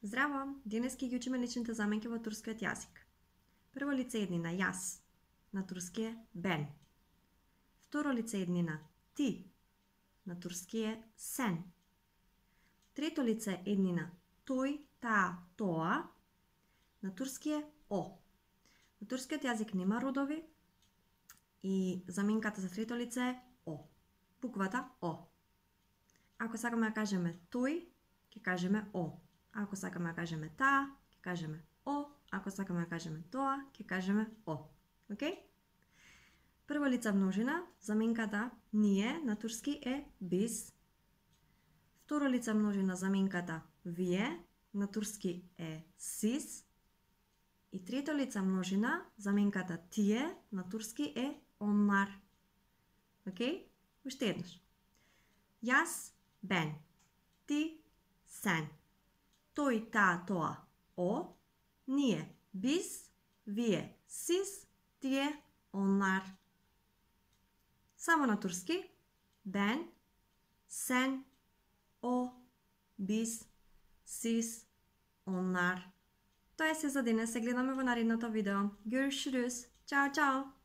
Здраво! Денески ги учиме личните заменки во турскиот јазик. Прво лице еднина јас, на турски е бен. Второ лице еднина ти, на турски е сен. Трето лице еднина тој, таа, тоа, на турски е о. Во турскиот јазик нема родови и заменката за трето лице е о. Буквата о. Ако сакаме да кажеме тој, ќе кажеме о. Ако сакаме да кажеме таа, ќе кажеме о. Ако сакаме да кажеме тоа, ќе кажеме о. Океј? Прво лице множина, заменката ние на турски е биз. Второ лице множина, заменката вие, на турски е сиз. И трето лице множина, заменката тие, на турски е onlar. Океј? Уште еднаш. Јас, бен. Ти, сен. Тој, таа, тоа, о. Ние, биз. Вие, сиз. Тие, onlar. Само на турски. Бен, сен, о, биз, сиз, onlar. Тоа е се за денес. Се гледаме во наредното видео. Görüşürüz. Чао, чао!